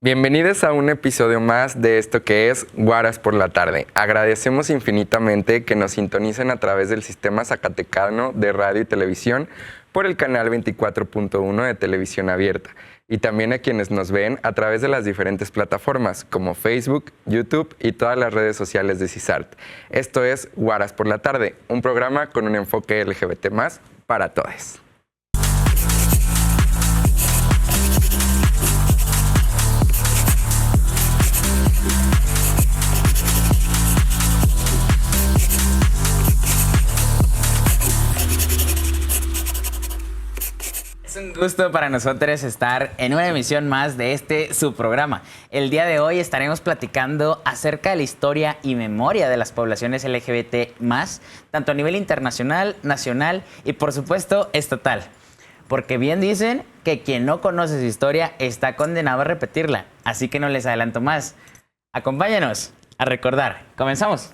Bienvenidos a un episodio más de esto que es Guaras por la Tarde. Agradecemos infinitamente que nos sintonicen a través del Sistema Zacatecano de Radio y Televisión por el canal 24.1 de Televisión Abierta y también a quienes nos ven a través de las diferentes plataformas como Facebook, YouTube y todas las redes sociales de CISART. Esto es Guaras por la Tarde, un programa con un enfoque LGBT+ para todos. Es un gusto para nosotros estar en una emisión más de su programa. El día de hoy estaremos platicando acerca de la historia y memoria de las poblaciones LGBT+, tanto a nivel internacional, nacional y por supuesto estatal. Porque bien dicen que quien no conoce su historia está condenado a repetirla. Así que no les adelanto más. Acompáñenos a recordar. Comenzamos.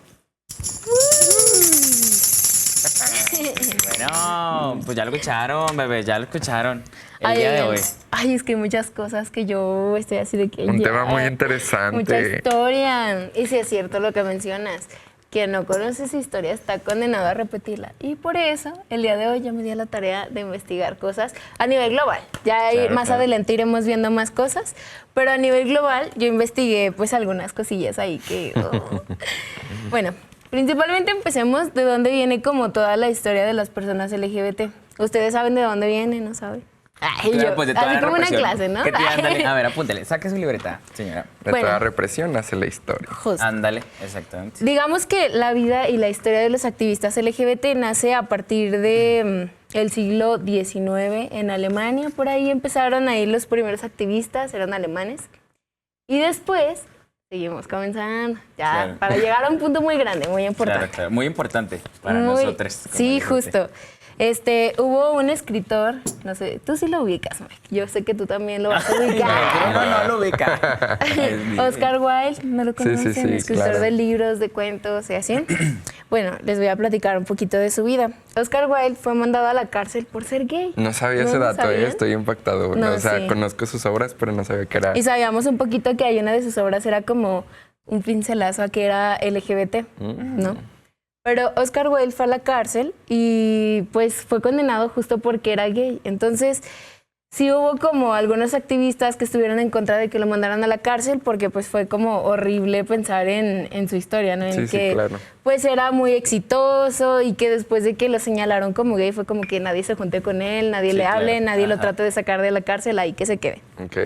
Bueno, pues ya lo escucharon, bebé, ya lo escucharon el día de hoy. Ay, es que hay muchas cosas que yo estoy así de que Un tema muy interesante. Mucha historia. Y sí es cierto lo que mencionas. Quien no conoce su historia está condenado a repetirla. Y por eso, el día de hoy yo me di a la tarea de investigar cosas a nivel global. Ya más adelante iremos viendo más cosas. Pero a nivel global yo investigué pues algunas cosillas ahí que... Bueno, principalmente empecemos de dónde viene como toda la historia de las personas LGBT. ¿Ustedes saben de dónde viene? ¿No saben? Ay, Claro, yo, pues de toda así la como una represión. clase, ¿no? Ándale, a ver, apúntele, saque su libreta, señora. De Bueno. toda represión nace la historia. Justo. Ándale, exactamente. Digamos que la vida y la historia de los activistas LGBT nace a partir de el siglo XIX en Alemania. Por ahí empezaron a ir los primeros activistas, eran alemanes. Y después seguimos comenzando, ya, Claro. para llegar a un punto muy grande, muy importante. Claro, claro, muy importante para Muy- nosotros. como Sí, LGBT. justo. Hubo un escritor, no sé, tú sí lo ubicas, Mike. Yo sé que tú también lo vas a ubicar. No lo ubica. Oscar Wilde, ¿no lo Sí, conocen? sí, sí, Escritor claro. de libros, de cuentos y así. Bueno, les voy a platicar un poquito de su vida. Oscar Wilde fue mandado a la cárcel por ser gay. No sabía ¿No ese lo dato, sabían? estoy impactado. No, o sea, sí. conozco sus obras, pero no sabía que era... Y sabíamos un poquito que hay una de sus obras era como un pincelazo a que era LGBT, ¿no? Pero Oscar Wilde fue a la cárcel y pues fue condenado justo porque era gay. Entonces sí hubo como algunos activistas que estuvieron en contra de que lo mandaran a la cárcel porque pues fue como horrible pensar en su historia, ¿no? En Sí, sí, que claro. pues era muy exitoso y que después de que lo señalaron como gay fue como que nadie se junte con él, nadie Sí, le hable, claro. nadie lo Ajá. trate de sacar de la cárcel, ahí que se quede. Ok.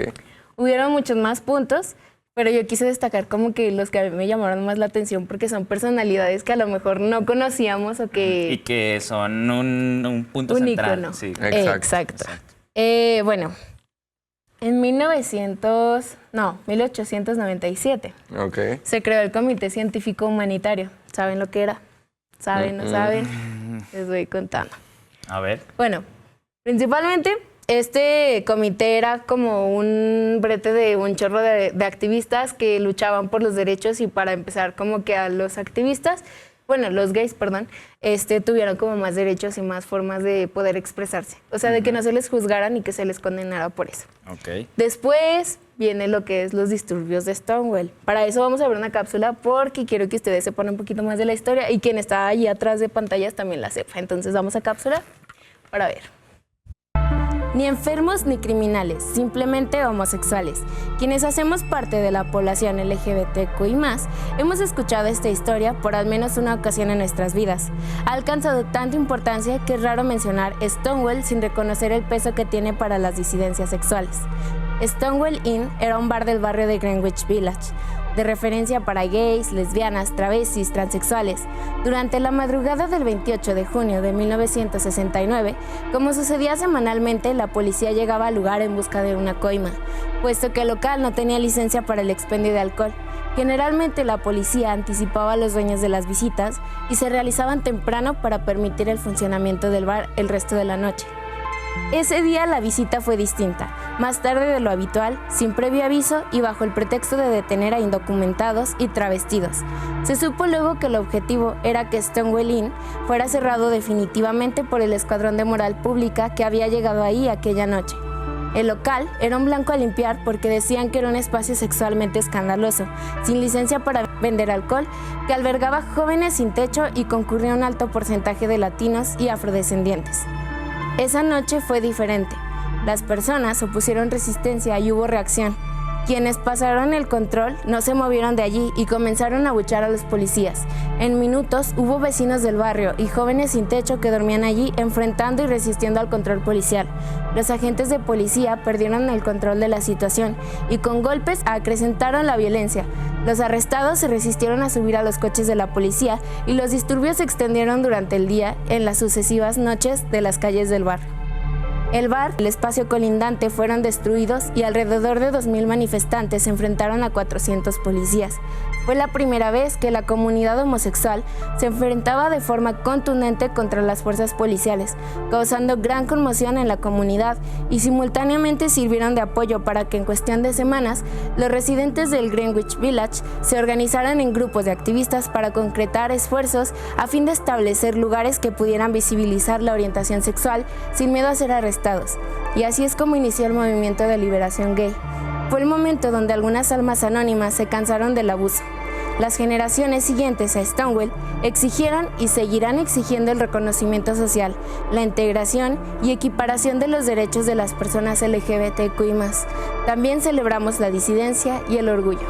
Hubieron muchos más puntos, pero yo quise destacar como que los que a mí me llamaron más la atención porque son personalidades que a lo mejor no conocíamos o Y que... que son un punto Un central. ícono. Sí. Exacto. Bueno, en 1897 Ok. se creó el Comité Científico Humanitario. ¿Saben lo que era? ¿Saben? ¿No saben? Les voy contando. A ver. Bueno, principalmente este comité era como un brete de un chorro de activistas que luchaban por los derechos y para empezar como que a los activistas, bueno, los gays, perdón, tuvieron como más derechos y más formas de poder expresarse. O sea, de que no se les juzgaran y que se les condenara por eso. Ok. Después viene lo que es los disturbios de Stonewall. Para eso vamos a ver una cápsula porque quiero que ustedes sepan un poquito más de la historia y quien está allí atrás de pantallas también la sepa. Entonces vamos a cápsula para ver. Ni enfermos ni criminales, simplemente homosexuales. Quienes hacemos parte de la población LGBTQI+, hemos escuchado esta historia por al menos una ocasión en nuestras vidas. Ha alcanzado tanta importancia que es raro mencionar Stonewall sin reconocer el peso que tiene para las disidencias sexuales. Stonewall Inn era un bar del barrio de Greenwich Village, de referencia para gays, lesbianas, travestis, transexuales. Durante la madrugada del 28 de junio de 1969, como sucedía semanalmente, la policía llegaba al lugar en busca de una coima, puesto que el local no tenía licencia para el expendio de alcohol. Generalmente la policía anticipaba a los dueños de las visitas y se realizaban temprano para permitir el funcionamiento del bar el resto de la noche. Ese día la visita fue distinta, más tarde de lo habitual, sin previo aviso y bajo el pretexto de detener a indocumentados y travestidos. Se supo luego que el objetivo era que Stonewall Inn fuera cerrado definitivamente por el escuadrón de moral pública que había llegado ahí aquella noche. El local era un blanco a limpiar porque decían que era un espacio sexualmente escandaloso, sin licencia para vender alcohol, que albergaba jóvenes sin techo y concurría un alto porcentaje de latinos y afrodescendientes. Esa noche fue diferente. Las personas opusieron resistencia y hubo reacción. Quienes pasaron el control no se movieron de allí y comenzaron a abuchear a los policías. En minutos hubo vecinos del barrio y jóvenes sin techo que dormían allí enfrentando y resistiendo al control policial. Los agentes de policía perdieron el control de la situación y con golpes acrecentaron la violencia. Los arrestados se resistieron a subir a los coches de la policía y los disturbios se extendieron durante el día en las sucesivas noches de las calles del barrio. El bar y el espacio colindante fueron destruidos y alrededor de 2,000 manifestantes se enfrentaron a 400 policías. Fue la primera vez que la comunidad homosexual se enfrentaba de forma contundente contra las fuerzas policiales, causando gran conmoción en la comunidad y simultáneamente sirvieron de apoyo para que en cuestión de semanas los residentes del Greenwich Village se organizaran en grupos de activistas para concretar esfuerzos a fin de establecer lugares que pudieran visibilizar la orientación sexual sin miedo a ser arrestados. Y así es como inició el movimiento de liberación gay. Fue el momento donde algunas almas anónimas se cansaron del abuso. Las generaciones siguientes a Stonewall exigieron y seguirán exigiendo el reconocimiento social, la integración y equiparación de los derechos de las personas LGBTQI+. También celebramos la disidencia y el orgullo.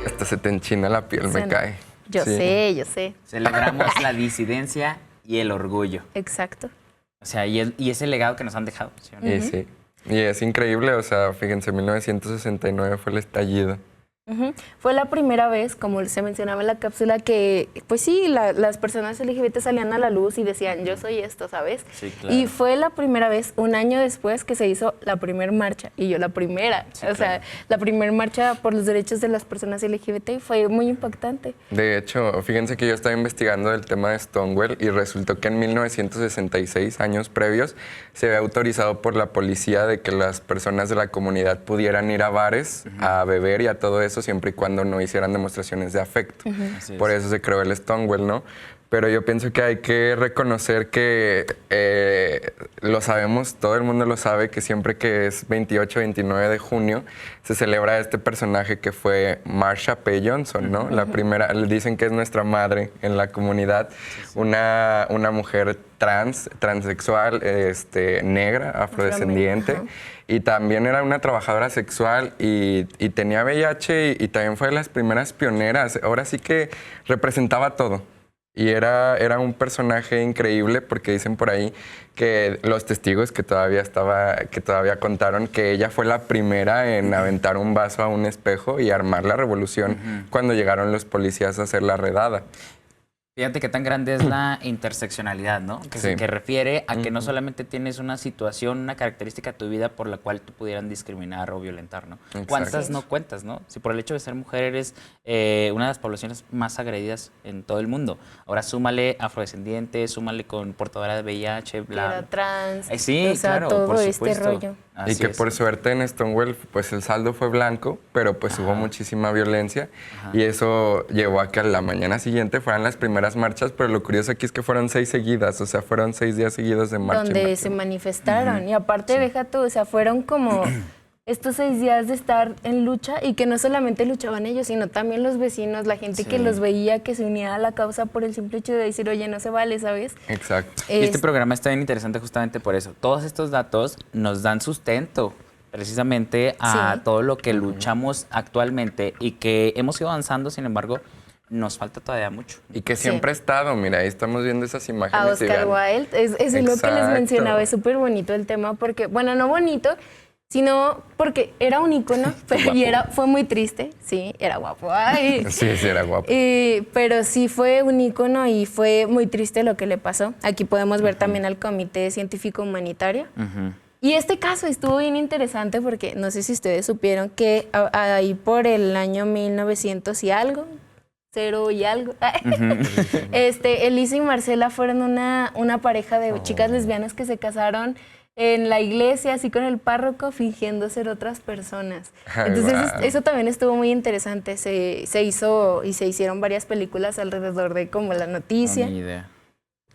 Hasta se te enchina la piel, me cae. Yo sé. Celebramos la disidencia y el orgullo. Exacto. O sea, y ese legado que nos han dejado. ¿Sí o no? Sí. Y es increíble, o sea, fíjense, 1969 fue el estallido. Fue la primera vez, como se mencionaba en la cápsula, que pues sí, las personas LGBT salían a la luz y decían, yo soy esto, ¿sabes? Sí, claro. Y fue la primera vez, un año después, que se hizo la primera marcha, y yo la primera. Sí, o sea, la primera marcha por los derechos de las personas LGBT fue muy impactante. De hecho, fíjense que yo estaba investigando el tema de Stonewall y resultó que en 1966, años previos, se había autorizado por la policía de que las personas de la comunidad pudieran ir a bares a beber y a todo eso, siempre y cuando no hicieran demostraciones de afecto. Por eso se creó el Stonewall, ¿no? Pero yo pienso que hay que reconocer que lo sabemos, todo el mundo lo sabe, que siempre que es 28, 29 de junio se celebra este personaje que fue Marsha P. Johnson, ¿no? La primera, dicen que es nuestra madre en la comunidad, una mujer transexual, negra, afrodescendiente. Y también era una trabajadora sexual y tenía VIH y también fue de las primeras pioneras. Ahora sí que representaba todo. Y era un personaje increíble porque dicen por ahí que los testigos que todavía contaron que ella fue la primera en aventar un vaso a un espejo y armar la revolución cuando llegaron los policías a hacer la redada. Fíjate qué tan grande es la interseccionalidad, ¿no? Que refiere a que no solamente tienes una situación, una característica de tu vida por la cual tú pudieran discriminar o violentar, ¿no? Exacto. ¿Cuántas no cuentas, no? Si por el hecho de ser mujer eres una de las poblaciones más agredidas en todo el mundo. Ahora súmale afrodescendiente, súmale con portadora de VIH, bla. Era trans, sí, o sea, claro, todo por este supuesto. rollo. Y Así que es. por suerte en Stonewall pues el saldo fue blanco, pero pues hubo muchísima violencia y eso llevó a que a la mañana siguiente fueran las primeras marchas, pero lo curioso aquí es que fueron 6 seguidas, o sea, fueron 6 días seguidos de marcha. Donde se manifestaron y aparte deja tú, o sea, fueron como estos 6 días de estar en lucha y que no solamente luchaban ellos, sino también los vecinos, la gente que los veía, que se unía a la causa por el simple hecho de decir, oye, no se vale, ¿sabes? Exacto. Y este programa está bien interesante justamente por eso. Todos estos datos nos dan sustento precisamente a todo lo que luchamos actualmente y que hemos ido avanzando, sin embargo, nos falta todavía mucho. Y que siempre ha estado, mira, ahí estamos viendo esas imágenes. A Oscar Wilde, es lo que les mencionaba, es súper bonito el tema porque, bueno, no bonito, sino porque era un ícono, pero fue muy triste, sí, era guapo. Ay. Sí, era guapo. Pero sí fue un ícono y fue muy triste lo que le pasó. Aquí podemos ver también al Comité Científico Humanitario. Y este caso estuvo bien interesante porque no sé si ustedes supieron que ahí por el año 1900 y algo, 0 y algo, Elisa y Marcela fueron una pareja de chicas lesbianas que se casaron en la iglesia, así con el párroco, fingiendo ser otras personas. Entonces, eso también estuvo muy interesante. Se hizo y se hicieron varias películas alrededor de como la noticia. No, ni idea.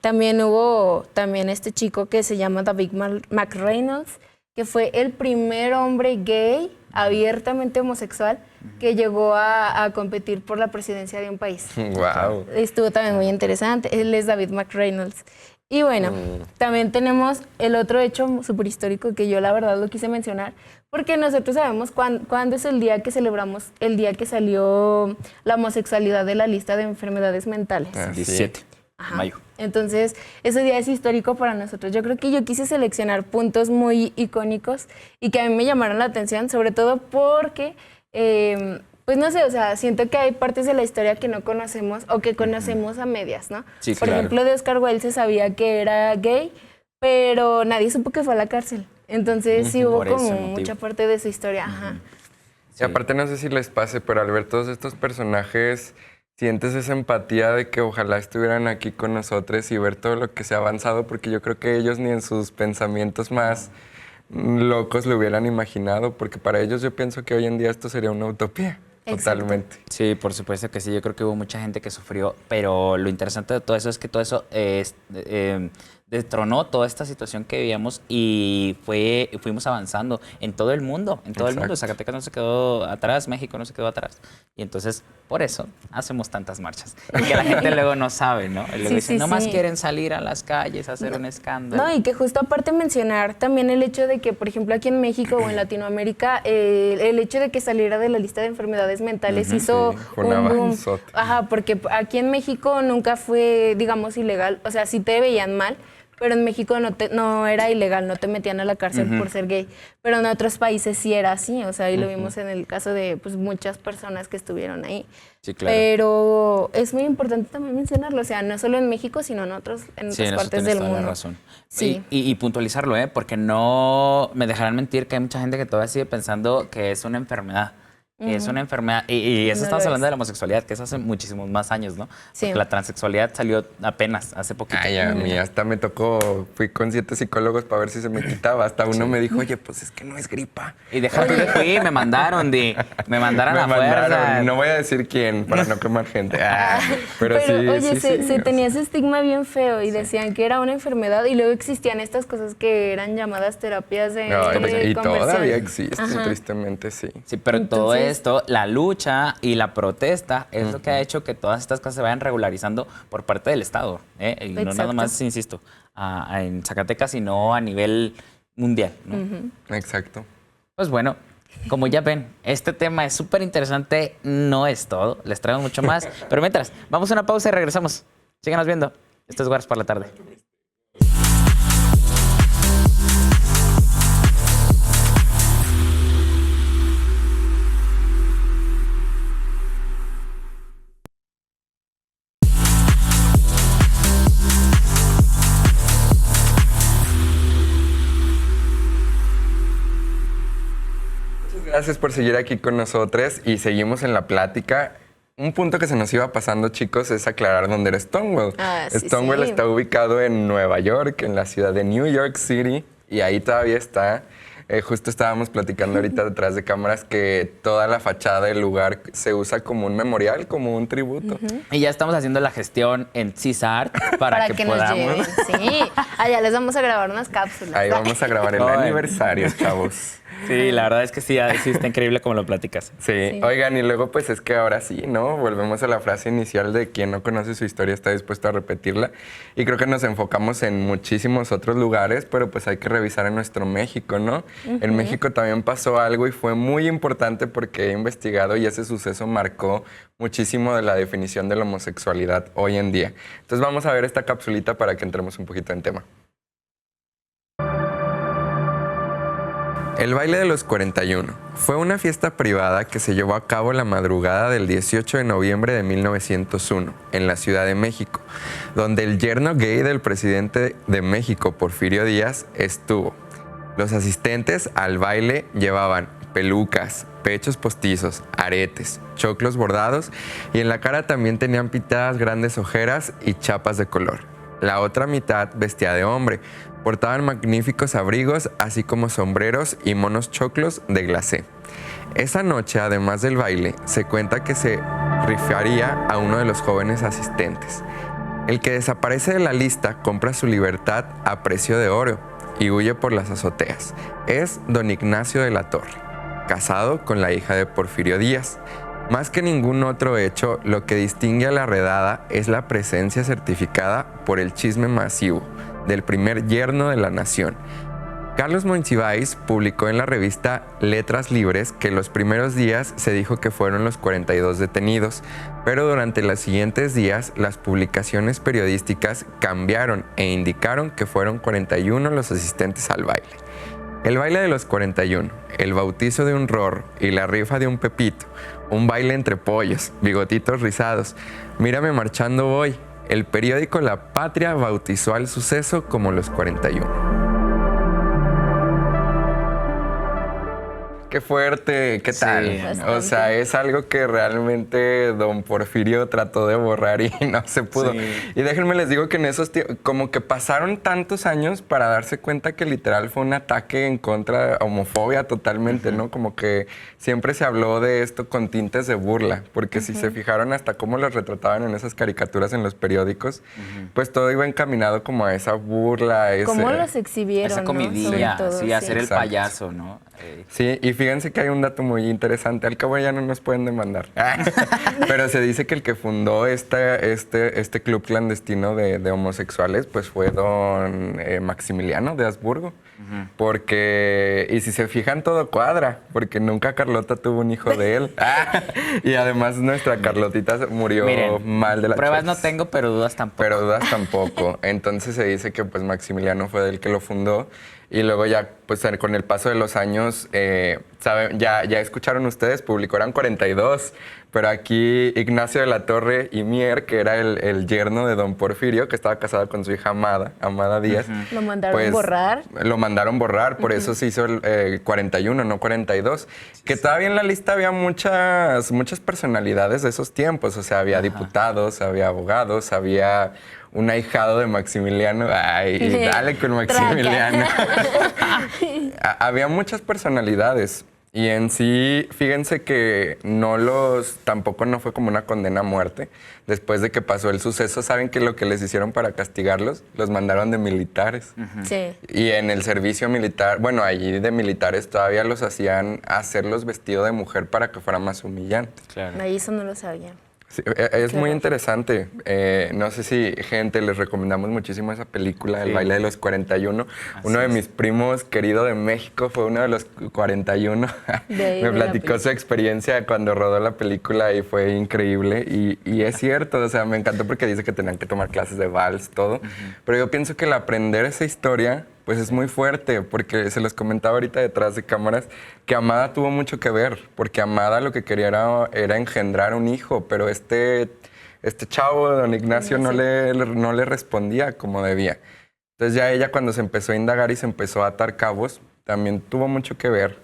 También hubo este chico que se llama David McReynolds, que fue el primer hombre gay abiertamente homosexual que llegó a competir por la presidencia de un país. Wow. Estuvo también muy interesante. Él es David McReynolds. Y bueno, también tenemos el otro hecho súper histórico que yo la verdad lo quise mencionar, porque nosotros sabemos cuándo es el día que celebramos, el día que salió la homosexualidad de la lista de enfermedades mentales. 17 de mayo. Entonces, ese día es histórico para nosotros. Yo creo que yo quise seleccionar puntos muy icónicos y que a mí me llamaron la atención, sobre todo porque, pues no sé, o sea, siento que hay partes de la historia que no conocemos o que conocemos a medias, ¿no? Sí, Por claro. ejemplo, de Oscar Wilde se sabía que era gay, pero nadie supo que fue a la cárcel. Entonces, sí hubo por ese como motivo. mucha parte de su historia. Ajá. Y aparte no sé si les pase, pero al ver todos estos personajes, sientes esa empatía de que ojalá estuvieran aquí con nosotros y ver todo lo que se ha avanzado, porque yo creo que ellos ni en sus pensamientos más locos lo hubieran imaginado, porque para ellos yo pienso que hoy en día esto sería una utopía. Exacto. Totalmente. Sí, por supuesto que sí. Yo creo que hubo mucha gente que sufrió, pero lo interesante de todo eso es que todo eso destronó toda esta situación que vivíamos y fuimos avanzando en todo el mundo, en todo el mundo. Exacto. Zacatecas no se quedó atrás, México no se quedó atrás. Y entonces, por eso, hacemos tantas marchas. Y que la gente luego no sabe, ¿no? Luego Sí, dicen, sí, nomás sí. quieren salir a las calles a hacer un escándalo. No, y que justo aparte mencionar también el hecho de que, por ejemplo, aquí en México o en Latinoamérica, el hecho de que saliera de la lista de enfermedades mentales hizo sí, fue un boom. avanzote. Ajá, porque aquí en México nunca fue, digamos, ilegal. O sea, sí te veían mal, pero en México no era ilegal, no te metían a la cárcel por ser gay. Pero en otros países sí era así, o sea, y lo vimos en el caso de pues, muchas personas que estuvieron ahí. Sí, claro. Pero es muy importante también mencionarlo, o sea, no solo en México, sino en otras Sí, partes en eso tienes del toda la mundo. razón. Sí. Y puntualizarlo, porque no me dejarán mentir que hay mucha gente que todavía sigue pensando que es una enfermedad. Que es una enfermedad. Y eso No estamos lo hablando es. de la homosexualidad, que es hace muchísimos más años, ¿no? Sí. Porque la transexualidad salió apenas, hace poquito. Ay, a mí hasta me tocó, fui con 7 psicólogos para ver si se me quitaba. Hasta uno me dijo, oye, pues es que no es gripa. Y déjate que fui, me mandaron, me mandaron Me a fuerza. mandaron, no voy a decir quién para no quemar gente. Pero sí, oye, sí, se sí, tenía ese estigma bien feo y decían que era una enfermedad y luego existían estas cosas que eran llamadas terapias de No, y conversión. todavía existen, Ajá. tristemente, sí. Sí, pero todo Entonces- esto, la lucha y la protesta es lo que ha hecho que todas estas cosas se vayan regularizando por parte del Estado. Y no nada Exacto. más, insisto, en Zacatecas, sino a nivel mundial, ¿no? Exacto. Pues bueno, como ya ven, este tema es súper interesante, no es todo, les traigo mucho más. Pero mientras, vamos a una pausa y regresamos. Síganos viendo. Esto es Guaras por la Tarde. Gracias por seguir aquí con nosotros y seguimos en la plática. Un punto que se nos iba pasando, chicos, es aclarar dónde era Stonewall. Sí, Stonewall sí. está ubicado en Nueva York, en la ciudad de New York City, y ahí todavía está. Justo estábamos platicando ahorita detrás de cámaras que toda la fachada del lugar se usa como un memorial, como un tributo. Y ya estamos haciendo la gestión en CISART para que nos podamos. lleven. Sí, allá les vamos a grabar unas cápsulas. Ahí vamos a grabar el Ay. aniversario, chavos. Sí, la verdad es que sí está increíble como lo platicas. Sí. Oigan, y luego pues es que ahora sí, ¿no? Volvemos a la frase inicial de quien no conoce su historia está dispuesto a repetirla. Y creo que nos enfocamos en muchísimos otros lugares, pero pues hay que revisar en nuestro México, ¿no? En México también pasó algo y fue muy importante porque he investigado y ese suceso marcó muchísimo de la definición de la homosexualidad hoy en día. Entonces vamos a ver esta capsulita para que entremos un poquito en tema. El baile de los 41 fue una fiesta privada que se llevó a cabo la madrugada del 18 de noviembre de 1901 en la Ciudad de México, donde el yerno gay del presidente de México, Porfirio Díaz, estuvo. Los asistentes al baile llevaban pelucas, pechos postizos, aretes, choclos bordados y en la cara también tenían pintadas grandes ojeras y chapas de color. La otra mitad vestía de hombre. Portaban magníficos abrigos, así como sombreros y monos choclos de glacé. Esa noche, además del baile, se cuenta que se rifaría a uno de los jóvenes asistentes. El que desaparece de la lista compra su libertad a precio de oro y huye por las azoteas. Es don Ignacio de la Torre, casado con la hija de Porfirio Díaz. Más que ningún otro hecho, lo que distingue a la redada es la presencia certificada por el chisme masivo del primer yerno de la nación. Carlos Monsiváis publicó en la revista Letras Libres que los primeros días se dijo que fueron los 42 detenidos, pero durante los siguientes días las publicaciones periodísticas cambiaron e indicaron que fueron 41 los asistentes al baile. El baile de los 41, el bautizo de un ror y la rifa de un pepito, un baile entre pollos, bigotitos rizados, mírame marchando voy. El periódico La Patria bautizó al suceso como los 41. Qué fuerte, ¿qué tal? Sí, o sea, es algo que realmente don Porfirio trató de borrar y no se pudo. Sí. Y déjenme les digo que en esos tiempos, como que pasaron tantos años para darse cuenta que literal fue un ataque en contra de homofobia totalmente, ¿no? Como que siempre se habló de esto con tintes de burla, porque si se fijaron hasta cómo los retrataban en esas caricaturas en los periódicos, pues todo iba encaminado como a esa burla, a ese... ¿Cómo los exhibieron? Esa ¿no? comidilla, Sobre todo, sí, hacer el Exacto. payaso, ¿no? Sí, y fíjense que hay un dato muy interesante. Al cabo ya no nos pueden demandar. Pero se dice que el que fundó este club clandestino de homosexuales pues fue don Maximiliano de Habsburgo. Porque, y si se fijan, todo cuadra, porque nunca Carlota tuvo un hijo de él. Y además nuestra Carlotita murió mal de la Pruebas no chorez. tengo, pero dudas tampoco. Pero dudas tampoco. Entonces se dice que pues Maximiliano fue el que lo fundó. Y luego ya, pues con el paso de los años, ya escucharon ustedes, publicó, eran 42. Pero aquí Ignacio de la Torre y Mier, que era el yerno de don Porfirio, que estaba casado con su hija Amada Díaz. Lo mandaron borrar. Lo mandaron borrar, por eso se hizo el 41, no 42. Que todavía en la lista había muchas personalidades de esos tiempos. O sea, había diputados, había abogados, había un ahijado de Maximiliano. Ay, y dale con Maximiliano. Había muchas personalidades. Y en sí, fíjense que tampoco no fue como una condena a muerte. Después de que pasó el suceso, ¿saben que lo que les hicieron para castigarlos? Los mandaron de militares. Sí. Y en el servicio militar, bueno, allí de militares todavía los hacían hacerlos vestido de mujer para que fuera más humillante. Claro. Ahí eso no lo sabía. Sí, es muy interesante. No sé si, gente, les recomendamos muchísimo esa película, El baile de los 41. Uno de mis primos querido de México fue uno de los 41. Me platicó su experiencia cuando rodó la película y fue increíble. Y es cierto, o sea, me encantó porque dice que tenían que tomar clases de vals, todo. Pero yo pienso que el aprender esa historia pues es muy fuerte, porque se los comentaba ahorita detrás de cámaras que Amada tuvo mucho que ver, porque Amada lo que quería era engendrar un hijo, pero este chavo, don Ignacio, no le respondía como debía. Entonces ya ella, cuando se empezó a indagar y se empezó a atar cabos, también tuvo mucho que ver.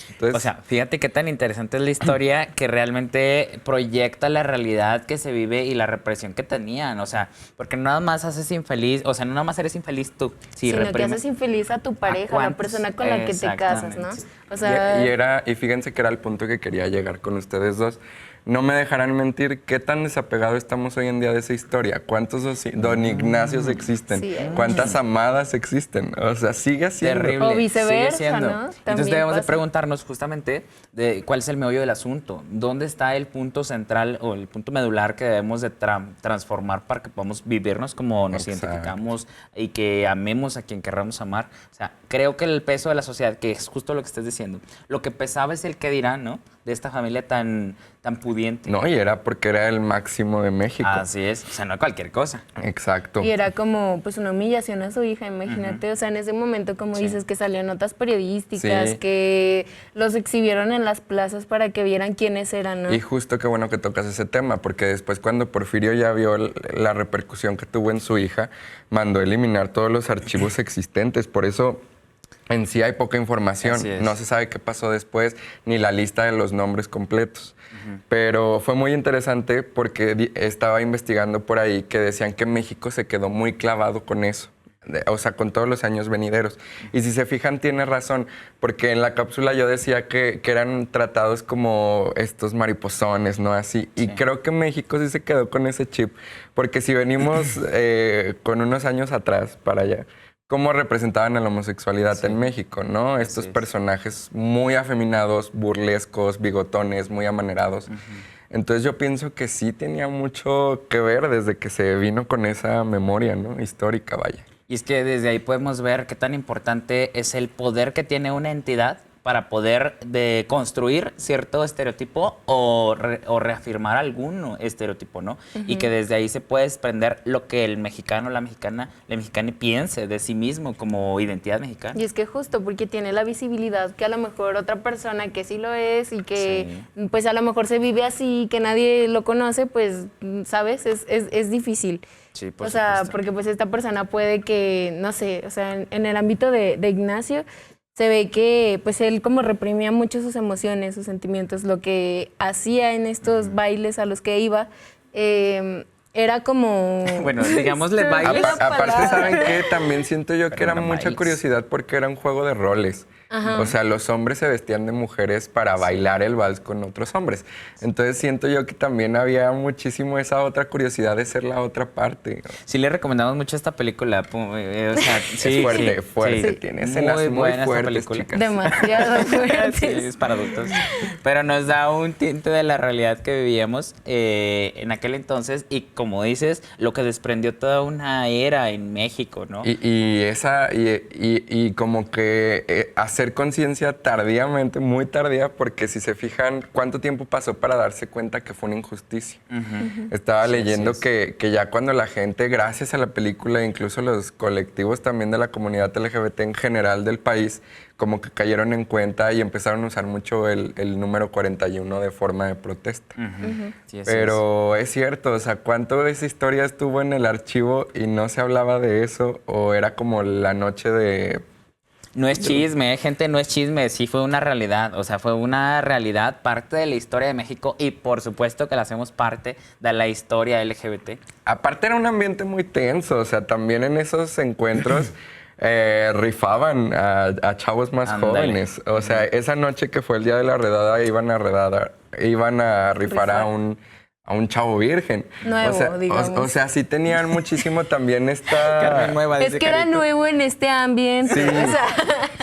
Entonces, O sea, fíjate qué tan interesante es la historia que realmente proyecta la realidad que se vive y la represión que tenían. O sea, porque no nada más haces infeliz, o sea, no nada más eres infeliz tú. Sí, Sino que haces infeliz a tu pareja, a la cuántos? persona con la que te casas, ¿no? Exactamente. O sea, y fíjense que era el punto que quería llegar con ustedes dos. No me dejarán mentir qué tan desapegados estamos hoy en día de esa historia. ¿Cuántos don Ignacios existen? Sí, ¿Cuántas Amadas existen? O sea, sigue siendo. terrible. O viceversa, Sigue siendo. ¿no? Entonces También debemos de pasa. preguntarnos justamente de cuál es el meollo del asunto. ¿Dónde está el punto central o el punto medular que debemos de transformar para que podamos vivirnos como nos Exacto. identificamos y que amemos a quien querramos amar? O sea, creo que el peso de la sociedad, que es justo lo que estás diciendo, lo que pesaba es el qué dirán, ¿no? De esta familia tan pudiente. No, y era porque era el máximo de México. Así es, o sea, no cualquier cosa. Exacto. Y era como pues una humillación a su hija, imagínate, o sea, en ese momento, como dices, que salían notas periodísticas, Sí. que los exhibieron en las plazas para que vieran quiénes eran, ¿no? Y justo qué bueno que tocas ese tema, porque después cuando Porfirio ya vio la repercusión que tuvo en su hija, mandó eliminar todos los archivos existentes. Por eso en sí hay poca información. Así es. No se sabe qué pasó después, ni la lista de los nombres completos. Pero fue muy interesante porque estaba investigando por ahí que decían que México se quedó muy clavado con eso. o sea, con todos los años venideros. Y si se fijan, tiene razón, porque en la cápsula yo decía que eran tratados como estos mariposones, ¿no? Así. Y creo que México sí se quedó con ese chip, porque si venimos con unos años atrás para allá, cómo representaban a la homosexualidad en México, ¿no? Estos personajes muy afeminados, burlescos, bigotones, muy amanerados. Entonces yo pienso que sí tenía mucho que ver desde que se vino con esa memoria, ¿no? Histórica, vaya. Y es que desde ahí podemos ver qué tan importante es el poder que tiene una entidad para poder construir cierto estereotipo o reafirmar algún estereotipo, ¿no? Y que desde ahí se puede desprender lo que el mexicano, la mexicana piense de sí mismo como identidad mexicana. Y es que justo porque tiene la visibilidad que a lo mejor otra persona que sí lo es y que pues a lo mejor se vive así, que nadie lo conoce, pues, ¿sabes? Es difícil. Sí, por o sea, supuesto. porque pues esta persona puede que, no sé, o sea, en el ámbito de Ignacio se ve que pues él como reprimía mucho sus emociones, sus sentimientos, lo que hacía en estos bailes a los que iba, era como... Bueno, digámosle bailes. Aparte, ¿saben qué? También siento yo que Pero era no mucha bailes. curiosidad porque era un juego de roles. O sea, los hombres se vestían de mujeres para bailar el vals con otros hombres. Entonces siento yo que también había muchísimo esa otra curiosidad de ser la otra parte. Sí le recomendamos mucho esta película. O sea, sí, Es fuerte, sí, fuerte. sí. Tiene escenas muy buena esta fuertes, película. chicas. demasiado Sí, fuertes. es para adultos. Pero nos da un tinte de la realidad que vivíamos en aquel entonces y, como dices, lo que desprendió toda una era en México, ¿no? Y como que hacer conciencia tardíamente, muy tardía, porque si se fijan cuánto tiempo pasó para darse cuenta que fue una injusticia. Estaba leyendo así que ya cuando la gente, gracias a la película, incluso los colectivos también de la comunidad LGBT en general del país, como que cayeron en cuenta y empezaron a usar mucho el número 41 de forma de protesta. Sí, así Pero es cierto, o sea, ¿cuánto esa historia estuvo en el archivo y no se hablaba de eso? ¿O era como la noche de... No es chisme, gente, no es chisme, sí fue una realidad, o sea, fue una realidad, parte de la historia de México y por supuesto que la hacemos parte de la historia LGBT. Aparte era un ambiente muy tenso, o sea, también en esos encuentros rifaban a chavos más Ándale. jóvenes. O sea, esa noche que fue el día de la redada, iban a rifar a un chavo virgen. Nuevo, digamos. O sea, sí tenían muchísimo también Carmen Nueva, Es dice que era Carito. nuevo en este ambiente. Sí. O sea,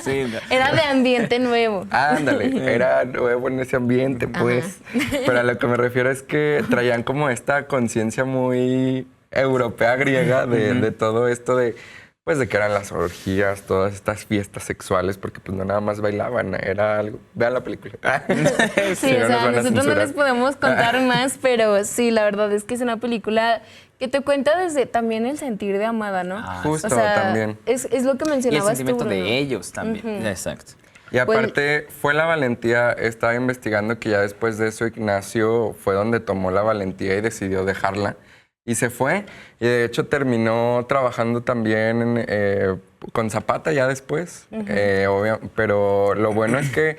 Sí, no. era de ambiente nuevo. Ándale, era nuevo en ese ambiente, pues. Pero a lo que me refiero es que traían como esta conciencia muy europea, griega, de todo esto de, pues, de que eran las orgías, todas estas fiestas sexuales, porque pues no nada más bailaban, era algo... Vean la película. Sí, Si no, o nos sea, van a nosotros no censurar. les podemos contar más, pero sí, la verdad es que es una película que te cuenta desde también el sentir de amada, ¿no? Ah, Justo, o sea, también. Es lo que Y el mencionabas sentimiento tú, de Bruno. ellos también, exacto. Y aparte, fue la valentía, estaba investigando que ya después de eso Ignacio fue donde tomó la valentía y decidió dejarla. Y se fue. Y de hecho terminó trabajando también con Zapata ya después. Pero lo bueno es que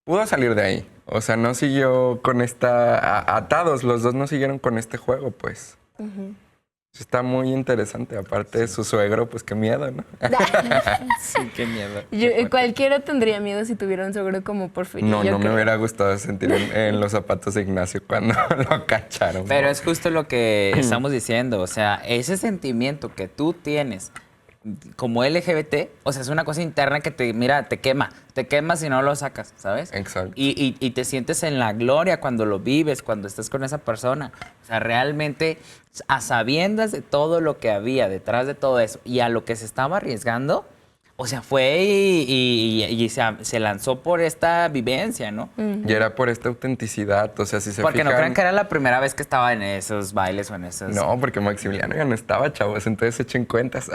pudo salir de ahí. O sea, no siguió con atados, los dos no siguieron con este juego, pues. Está muy interesante. Aparte de su suegro, pues qué miedo, ¿no? Sí, qué miedo. Cualquiera tendría miedo si tuviera un suegro como Porfirio. No, yo no me creo. hubiera gustado sentir en los zapatos de Ignacio cuando lo cacharon. Pero es justo lo que estamos diciendo, o sea, ese sentimiento que tú tienes como LGBT, o sea, es una cosa interna que te quema si no lo sacas, ¿sabes? Exacto. Y te sientes en la gloria cuando lo vives, cuando estás con esa persona. O sea, realmente, a sabiendas de todo lo que había detrás de todo eso y a lo que se estaba arriesgando, o sea, fue y se lanzó por esta vivencia, ¿no? Y era por esta autenticidad, o sea, si se Porque fijan... no crean que era la primera vez que estaba en esos bailes o en esos... No, porque Maximiliano ya no estaba, chavos, entonces echen cuentas.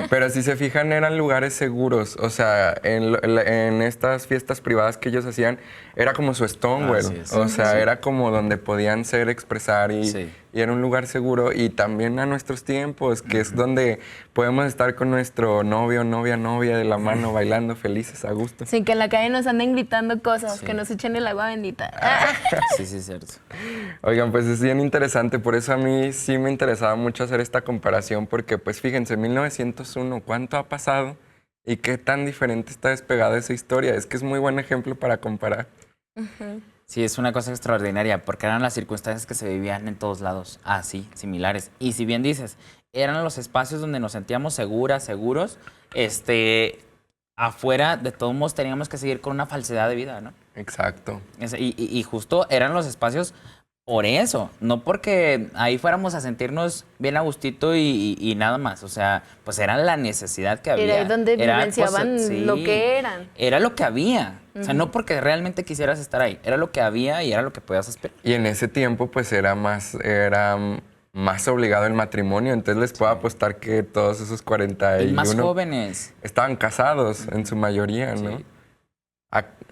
Pero si se fijan, eran lugares seguros. O sea, en estas fiestas privadas que ellos hacían, era como su Stonewall. Así es. O sea, era como donde podían expresar y y era un lugar seguro, y también a nuestros tiempos, que es donde podemos estar con nuestro novio, novia de la mano, bailando felices a gusto. Sin que en la calle nos anden gritando cosas, que nos echen el agua bendita. Sí, sí, es cierto. Oigan, pues es bien interesante, por eso a mí sí me interesaba mucho hacer esta comparación, porque pues fíjense, 1901, ¿cuánto ha pasado? ¿Y qué tan diferente está despegada esa historia? Es que es muy buen ejemplo para comparar. Sí, es una cosa extraordinaria, porque eran las circunstancias que se vivían en todos lados, así, similares. Y si bien dices, eran los espacios donde nos sentíamos seguros, afuera de todos modos teníamos que seguir con una falsedad de vida, ¿no? Exacto. Y justo eran los espacios por eso, no porque ahí fuéramos a sentirnos bien a gustito y nada más. O sea, pues era la necesidad que había. Era ahí donde vivenciaban sí, lo que eran. Era lo que había. O sea, no porque realmente quisieras estar ahí, era lo que había y era lo que podías esperar. Y en ese tiempo pues era más obligado el matrimonio, entonces les puedo apostar que todos esos 41 Y más jóvenes. estaban casados en su mayoría, ¿no? Sí.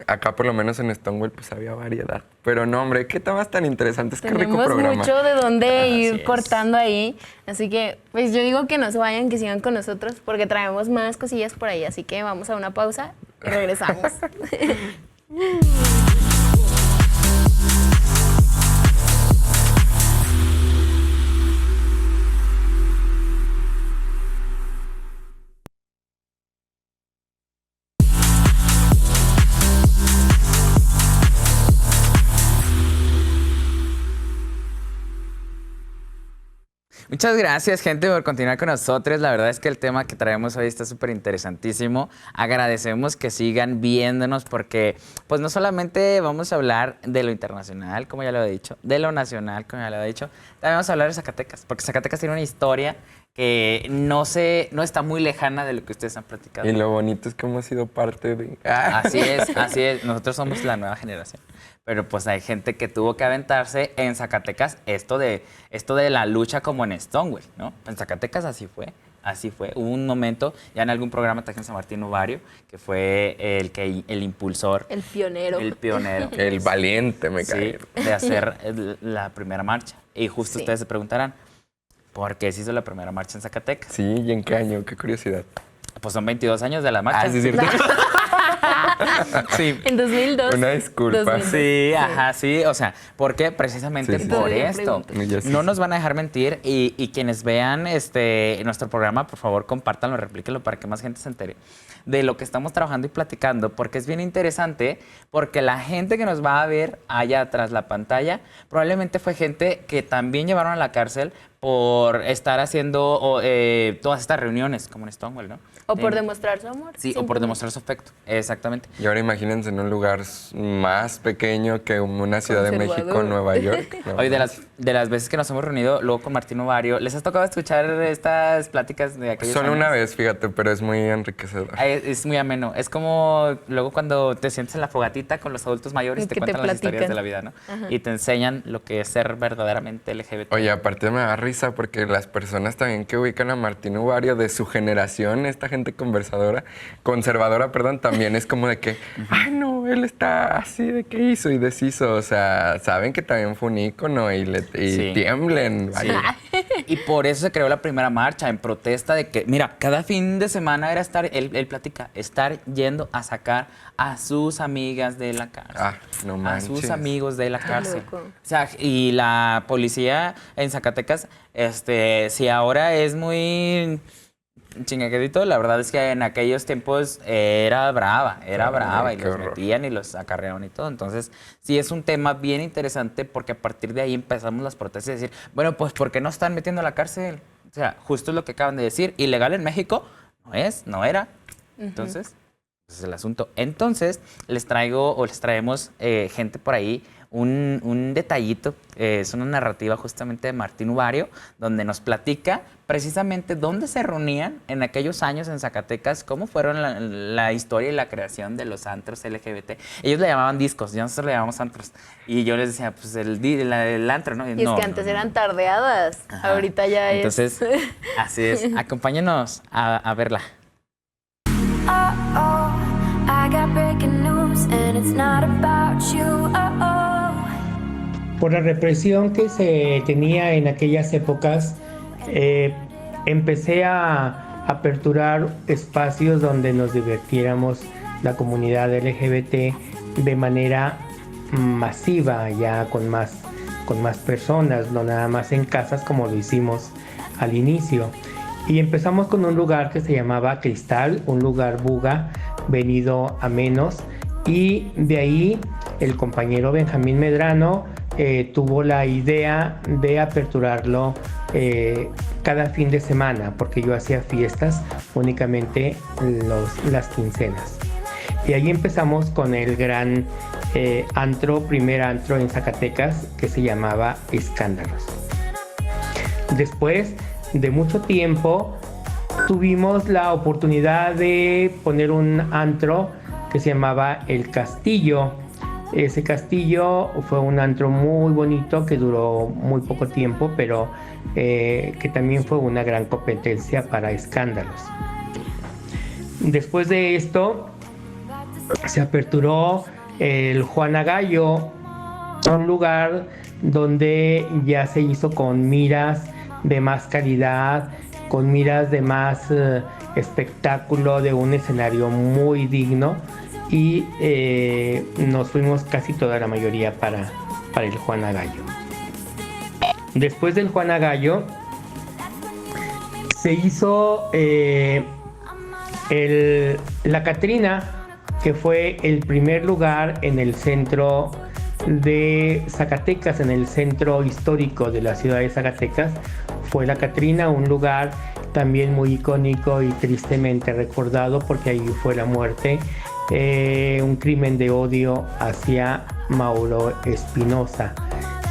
Acá por lo menos en Stonewall pues había variedad. Pero no, hombre, qué temas tan interesantes, qué rico Tenemos programa. mucho de dónde Así ir es. cortando ahí. Así que, pues yo digo que no se vayan, que sigan con nosotros, porque traemos más cosillas por ahí. Así que vamos a una pausa y regresamos. Muchas gracias, gente, por continuar con nosotros. La verdad es que el tema que traemos hoy está súper interesantísimo. Agradecemos que sigan viéndonos porque, pues, no solamente vamos a hablar de lo internacional, como ya lo he dicho, de lo nacional, como ya lo he dicho, también vamos a hablar de Zacatecas, porque Zacatecas tiene una historia que no está muy lejana de lo que ustedes han platicado. Y lo bonito es que hemos sido parte de... Así es. Nosotros somos la nueva generación. Pero pues hay gente que tuvo que aventarse en Zacatecas esto de la lucha como en Stonewall, ¿no? En Zacatecas así fue. Hubo un momento, ya en algún programa trajimos a Martín Uvario, que fue el impulsor. El pionero. El pionero. El valiente, me cae. Sí, de hacer la primera marcha. Y justo Sí. ustedes se preguntarán, ¿por qué se hizo la primera marcha en Zacatecas? Sí, ¿y en qué año? Qué curiosidad. Pues son 22 años de la marcha. Sí, es cierto. Sí. En 2002. Una disculpa. 2002. Sí, ajá, sí. O sea, ¿por qué? Precisamente Sí. por Todavía esto. pregunto. Ya sí. No nos van a dejar mentir y quienes vean nuestro programa, por favor, compártanlo, replíquenlo para que más gente se entere de lo que estamos trabajando y platicando, porque es bien interesante, porque la gente que nos va a ver allá tras la pantalla probablemente fue gente que también llevaron a la cárcel por estar haciendo todas estas reuniones, como en Stonewall, ¿no? O por demostrar su amor. Sí, o por demostrar su afecto, exactamente. Y ahora imagínense en un lugar más pequeño que una Ciudad de México, Conservador. Nueva York. No, Oye, de las veces que nos hemos reunido, luego con Martín Ovario, ¿les has tocado escuchar estas pláticas de aquellos Solo años? una vez, fíjate, pero es muy enriquecedor. Es muy ameno. Es como luego cuando te sientes en la fogatita con los adultos mayores y te Que te cuentan las historias platican. de la vida, ¿no? Y te enseñan lo que es ser verdaderamente LGBT. Oye, aparte me da risa porque las personas también que ubican a Martín Uvario de su generación, esta gente conservadora, también es como de que, ay no, él está así de que hizo y deshizo. O sea, saben que también fue un ícono y Sí. tiemblen. Sí. Vaya. Y por eso se creó la primera marcha, en protesta de que, mira, cada fin de semana era él platica, estar yendo a sacar a sus amigas de la cárcel. Ah, no A manches. sus amigos de la cárcel. loco. O sea, y la policía en Zacatecas, si ahora es muy chingaquedito, la verdad es que en aquellos tiempos era brava y qué los horror. metían y los acarreaban y todo. Entonces, sí es un tema bien interesante porque a partir de ahí empezamos las protestas y decir, bueno, pues ¿por qué no están metiendo a la cárcel? O sea, justo es lo que acaban de decir, ilegal en México no era. Entonces, ese es el asunto. Entonces, les traemos gente por ahí, un detallito, es una narrativa justamente de Martín Uvario, donde nos platica precisamente dónde se reunían en aquellos años en Zacatecas, cómo fueron la historia y la creación de los antros LGBT. Ellos le llamaban discos, nosotros le llamamos antros. Y yo les decía, pues el antro, ¿no? Y es que antes eran tardeadas. Ajá. Ahorita ya Entonces, así es. Acompáñenos a verla. Oh, I got breaking news and it's not about you. Por la represión que se tenía en aquellas épocas, empecé a aperturar espacios donde nos divirtiéramos la comunidad LGBT de manera masiva, ya con más personas, no nada más en casas como lo hicimos al inicio. Y empezamos con un lugar que se llamaba Cristal, un lugar buga, venido a menos, y de ahí el compañero Benjamín Medrano tuvo la idea de aperturarlo cada fin de semana, porque yo hacía fiestas únicamente las quincenas. Y ahí empezamos con el gran primer antro en Zacatecas, que se llamaba Escándalos. Después de mucho tiempo tuvimos la oportunidad de poner un antro que se llamaba El Castillo. Ese castillo fue un antro muy bonito que duró muy poco tiempo, pero que también fue una gran competencia para Escándalos. Después de esto se aperturó el Juana Gallo, un lugar donde ya se hizo con miras de más calidad, con miras de más espectáculo, de un escenario muy digno, y nos fuimos casi toda la mayoría para el Juana Gallo. Después del Juana Gallo se hizo la Catrina, que fue el primer lugar en el centro de Zacatecas, en el centro histórico de la ciudad de Zacatecas. Fue la Catrina, un lugar también muy icónico y tristemente recordado, porque ahí fue la muerte, un crimen de odio hacia Mauro Espinosa,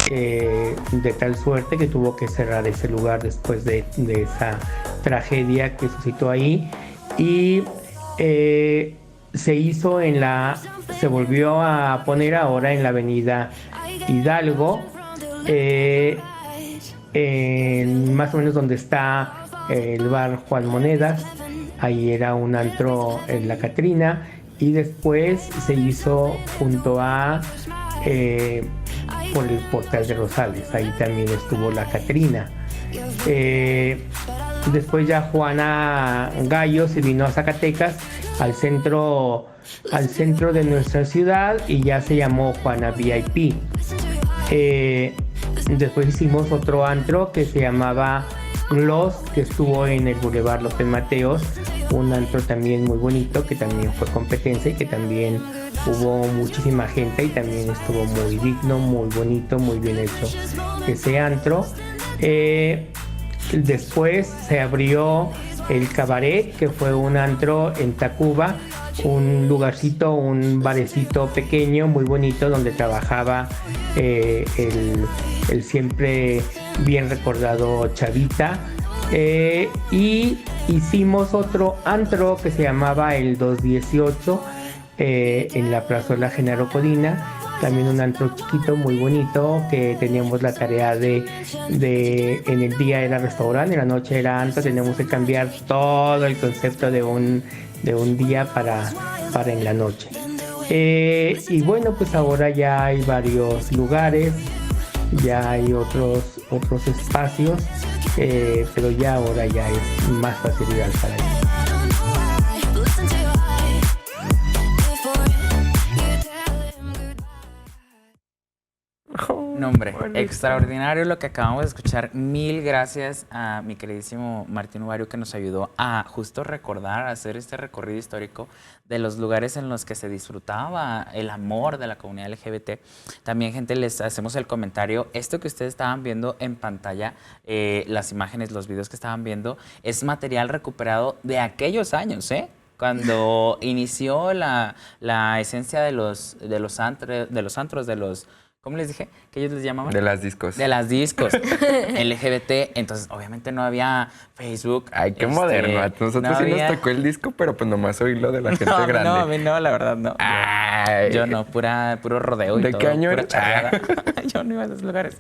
de tal suerte que tuvo que cerrar ese lugar después de esa tragedia que suscitó ahí. Y se volvió a poner ahora en la avenida Hidalgo, más o menos donde está el bar Juan Monedas. Ahí era un antro en la Catrina, y después se hizo junto a por el Portal de Rosales. Ahí también estuvo la Catrina. Después ya Juana Gallo se vino a Zacatecas, al centro de nuestra ciudad, y ya se llamó Juana VIP. Después hicimos otro antro que se llamaba Gloss, que estuvo en el Boulevard López Mateos, un antro también muy bonito, que también fue competencia y que también hubo muchísima gente, y también estuvo muy digno, muy bonito, muy bien hecho ese antro. Después se abrió el Cabaret, que fue un antro en Tacuba, un lugarcito, un barecito pequeño, muy bonito, donde trabajaba el siempre bien recordado Chavita. Y hicimos otro antro que se llamaba el 218 en la plazuela Genaro Codina, también un antro chiquito muy bonito, que teníamos la tarea de en el día era restaurante, en la noche era antro. Teníamos que cambiar todo el concepto de un día para en la noche. Y bueno, pues ahora ya hay varios lugares, ya hay otros espacios, pero ya ahora ya es más facilidad para ellos. No, hombre, extraordinario lo que acabamos de escuchar. Mil gracias a mi queridísimo Martín Uvario, que nos ayudó a justo recordar, a hacer este recorrido histórico de los lugares en los que se disfrutaba el amor de la comunidad LGBT. También, gente, les hacemos el comentario, esto que ustedes estaban viendo en pantalla, las imágenes, los videos que estaban viendo, es material recuperado de aquellos años, cuando inició la esencia de los antros, ¿cómo les dije? ¿Qué ellos les llamaban? De las discos. De las discos LGBT. Entonces, obviamente no había Facebook. Ay, qué moderno. A nosotros no sí había... nos tocó el disco, pero pues nomás oírlo de la gente grande. No, a mí no, la verdad no. Ay. Yo no, puro rodeo y ¿De todo. qué año pura eres? charreada. Yo no iba a esos lugares.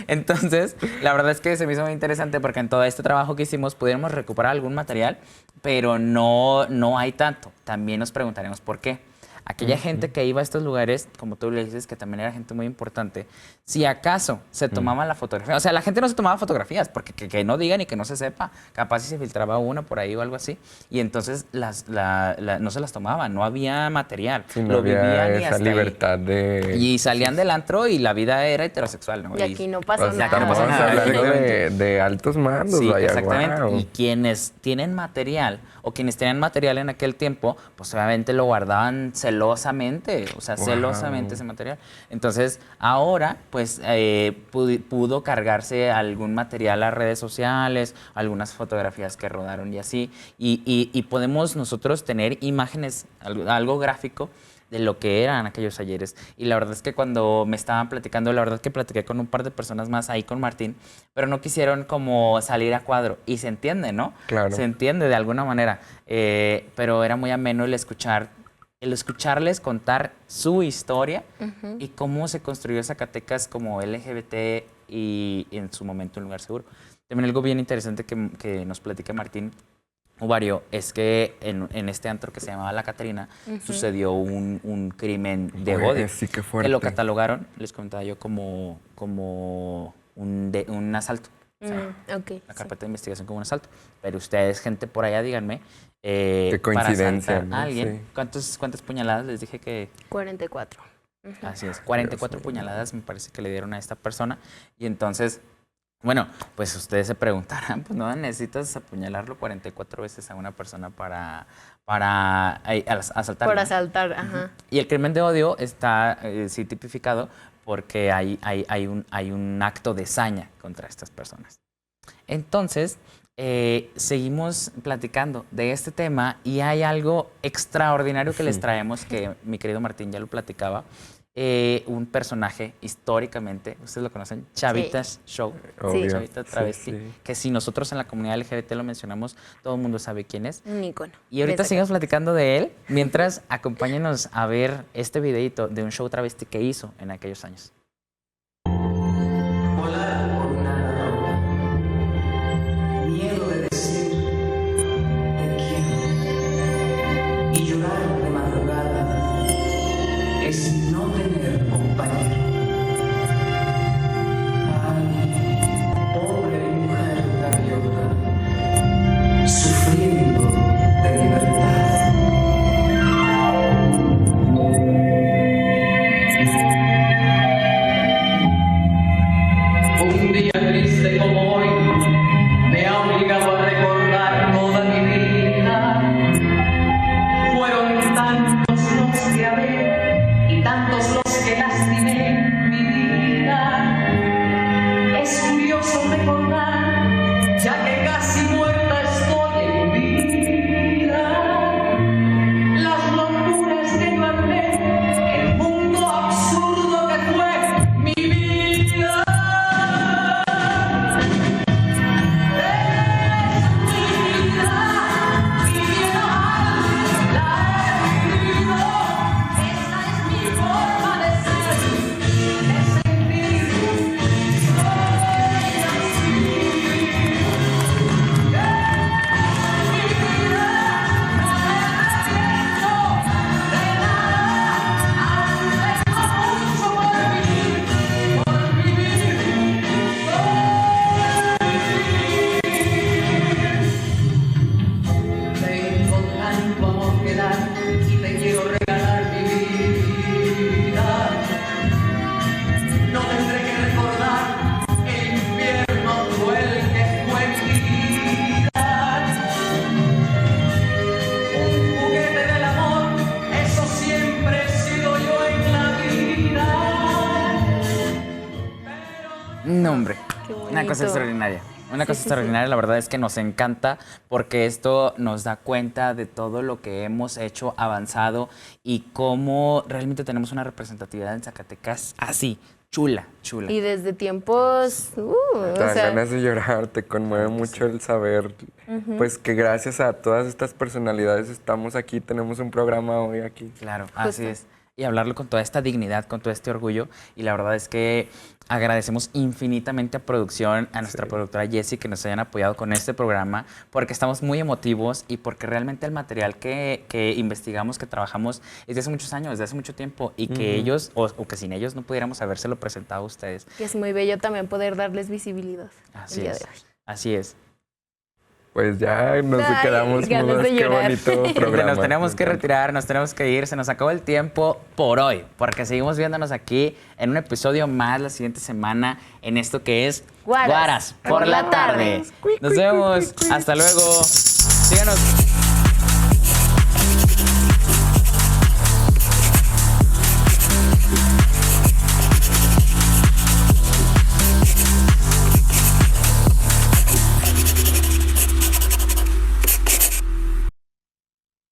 Entonces, la verdad es que se me hizo muy interesante, porque en todo este trabajo que hicimos pudiéramos recuperar algún material, pero no hay tanto. También nos preguntaremos por qué. aquella gente que iba a estos lugares, como tú le dices, que también era gente muy importante, si acaso se tomaba la fotografía, o sea, la gente no se tomaba fotografías, porque que no digan y que no se sepa, capaz si se filtraba una por ahí o algo así, y entonces no se las tomaban, no había material, Sí, no lo había vivían y esa hasta libertad de... y salían del antro y la vida era heterosexual, ¿no? Y aquí no pasó O sea, nada. no pasa estamos nada, hablando exactamente. de altos mandos, Sí, vaya, exactamente. guau. Y quienes tienen material o quienes tenían material en aquel tiempo, pues obviamente lo guardaban celosamente, o sea, Wow. celosamente ese material. Entonces, ahora, pues, pudo cargarse algún material a redes sociales, algunas fotografías que rodaron y así, y podemos nosotros tener imágenes, algo gráfico, de lo que eran aquellos talleres. Y la verdad es que cuando me estaban platicando, la verdad es que platiqué con un par de personas más ahí con Martín, pero no quisieron como salir a cuadro. Y se entiende, ¿no? Claro. Se entiende de alguna manera. Pero era muy ameno el escucharles contar su historia y cómo se construyó Zacatecas como LGBT y en su momento un lugar seguro. También algo bien interesante que nos platica Martín Ovario es que en este antro que se llamaba La Catrina sucedió un crimen de Güey, odio. sí, qué Que fuerte. lo catalogaron, les comentaba yo, como un asalto. O sea, Ok, la sí. carpeta de investigación como un asalto. Pero ustedes, gente por allá, díganme, Qué para coincidencia, asaltar ¿no? a alguien, Sí. ¿cuántas puñaladas les dije que...? 44. Así es, 44 puñaladas me parece que le dieron a esta persona. Y entonces, bueno, pues ustedes se preguntarán, pues no necesitas apuñalarlo 44 veces a una persona para asaltarlo. Por ¿no? asaltar, ajá. Y el crimen de odio está sí tipificado porque hay un acto de saña contra estas personas. Entonces, seguimos platicando de este tema y hay algo extraordinario que les traemos, que mi querido Martín ya lo platicaba. Un personaje históricamente, ustedes lo conocen, Chavitas Show, Obvio. Chavita Sí, Travesti, sí. que si nosotros en la comunidad LGBT lo mencionamos, todo el mundo sabe quién es. Un icono. Y ahorita de sigamos platicando de él, mientras acompáñenos a ver este videito de un show travesti que hizo en aquellos años. Volar por una nada, miedo de decir te quiero y llorar de madrugada es no tener compañero. Ay, pobre mujer gaviota, sufriendo de libertad. Un día triste como hoy me ha obligado a recordar toda mi vida. Fueron tantos los que amé y tantos los que lastimé mi vida. Es curioso recordar, ya que casi muerta estoy en vida, las locuras que guardé, el mundo absurdo que fue mi vida. Tengo tanto amor que dar y te quiero regalar mi vida. No tendré que recordar el infierno cruel que fue mi vida. Un juguete del amor, eso siempre he sido yo en la vida. No, hombre, Qué una bonito. cosa extraordinaria. Una Sí, cosa sí, extraordinaria, la verdad es que nos encanta porque esto nos da cuenta de todo lo que hemos hecho, avanzado y cómo realmente tenemos una representatividad en Zacatecas así, chula, chula. Y desde tiempos, Te o dan sea, ganas de llorar, te conmueve mucho el saber, pues que gracias a todas estas personalidades estamos aquí, tenemos un programa hoy aquí. Claro, así Justo. es. y hablarlo con toda esta dignidad, con todo este orgullo. Y la verdad es que agradecemos infinitamente a producción, a nuestra productora Jessie, que nos hayan apoyado con este programa, porque estamos muy emotivos y porque realmente el material que investigamos, que trabajamos, es de hace muchos años, desde hace mucho tiempo, y que ellos, o que sin ellos no pudiéramos habérselo presentado a ustedes. Que es muy bello también poder darles visibilidad. Así el día es, de hoy. así es. Pues ya nos Ay, quedamos ganas mudos. de Qué llorar. bonito programa. Nos tenemos Me que encanta. retirar, nos tenemos que ir, se nos acabó el tiempo por hoy, porque seguimos viéndonos aquí en un episodio más la siguiente semana en esto que es Guaras por la tarde. Nos vemos, hasta luego. Síganos